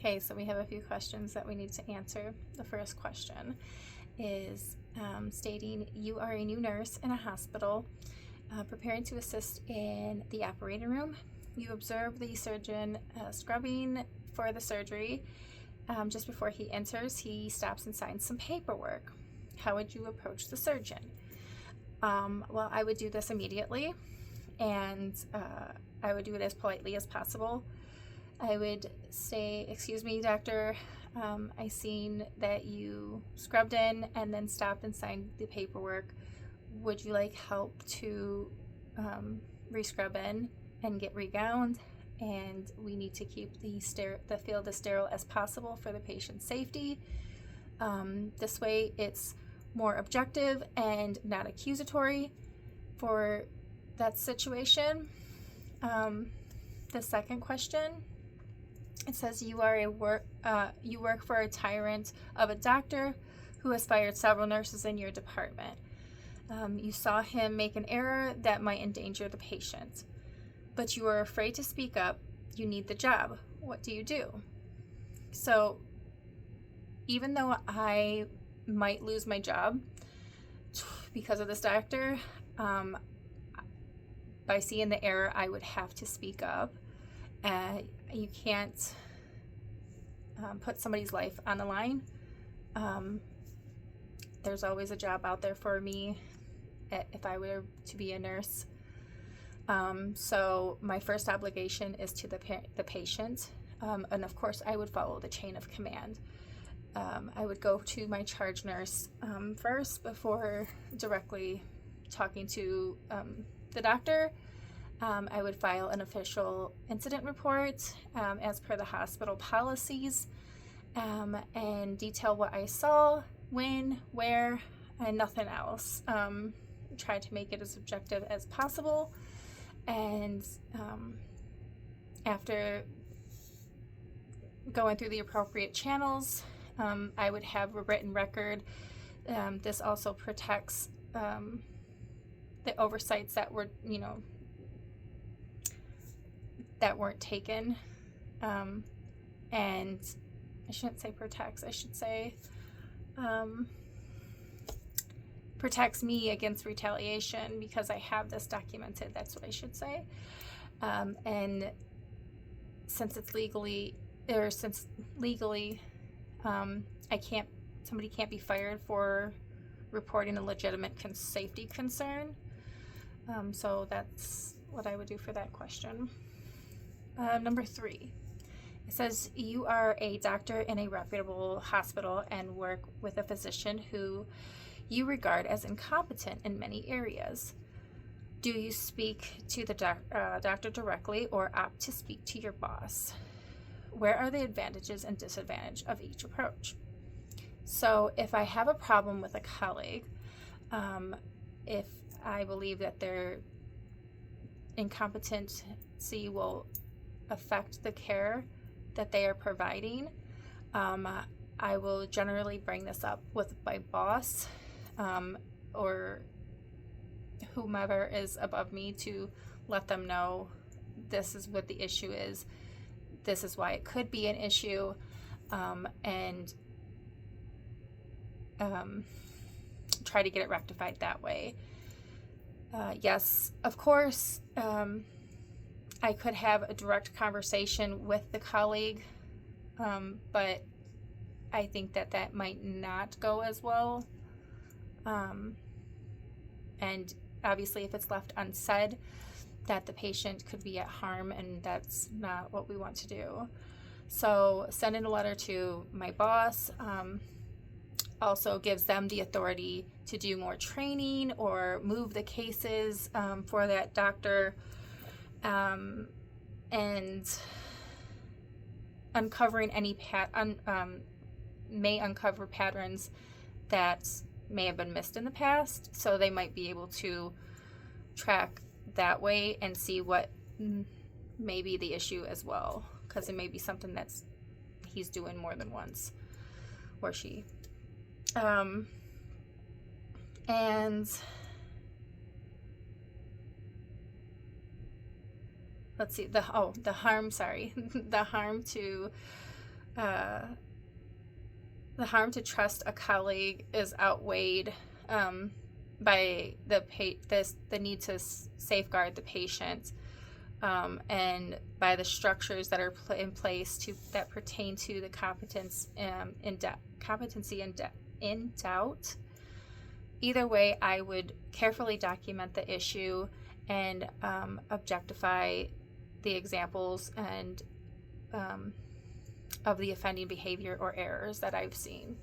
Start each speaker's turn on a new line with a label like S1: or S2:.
S1: Okay, so we have a few questions that we need to answer. The first question is stating you are a new nurse in a hospital preparing to assist in the operating room. You observe the surgeon scrubbing for the surgery. Just before he enters, he stops and signs some paperwork. How would you approach the surgeon? Well, I would do this immediately, and I would do it as politely as possible. I would say, "Excuse me, doctor, I seen that you scrubbed in and then stopped and signed the paperwork. Would you like help to re-scrub in and get regowned? And we need to keep the field as sterile as possible for the patient's safety. This way it's more objective and not accusatory for that situation." The second question, it says you work for a tyrant of a doctor who has fired several nurses in your department. You saw him make an error that might endanger the patient, but you are afraid to speak up. You need the job. What do you do? So even though I might lose my job because of this doctor, by seeing the error, I would have to speak up. You can't put somebody's life on the line. There's always a job out there for me if I were to be a nurse. So my first obligation is to the patient, and of course I would follow the chain of command. I would go to my charge nurse first before directly talking to the doctor. I would file an official incident report as per the hospital policies, and detail what I saw, when, where, and nothing else. Try to make it as objective as possible, and after going through the appropriate channels, I would have a written record. This also protects the oversights that were, that weren't taken, and I shouldn't say protects, I should say protects me against retaliation because I have this documented. That's what I should say. And since legally, somebody can't be fired for reporting a legitimate safety concern. So that's what I would do for that question. Number 3, it says you are a doctor in a reputable hospital and work with a physician who you regard as incompetent in many areas. Do you speak to the doctor directly or opt to speak to your boss? Where are the advantages and disadvantages of each approach? So if I have a problem with a colleague, if I believe that their incompetency will affect the care that they are providing, I will generally bring this up with my boss or whomever is above me to let them know this is what the issue is, this is why it could be an issue, and try to get it rectified that way. Yes, of course, I could have a direct conversation with the colleague, but I think that might not go as well. And obviously if it's left unsaid, that the patient could be at harm, and that's not what we want to do. So sending a letter to my boss also gives them the authority to do more training or move the cases for that doctor, and uncovering any may uncover patterns that may have been missed in the past, so they might be able to track that way and see what may be the issue as well, because it may be something that's he's doing more than once, or she. And let's see, the harm to the harm to trust a colleague is outweighed by the need to safeguard the patient, and by the structures that are in place that pertain to the competency in doubt. Either way, I would carefully document the issue and objectify the examples and of the offending behavior or errors that I've seen.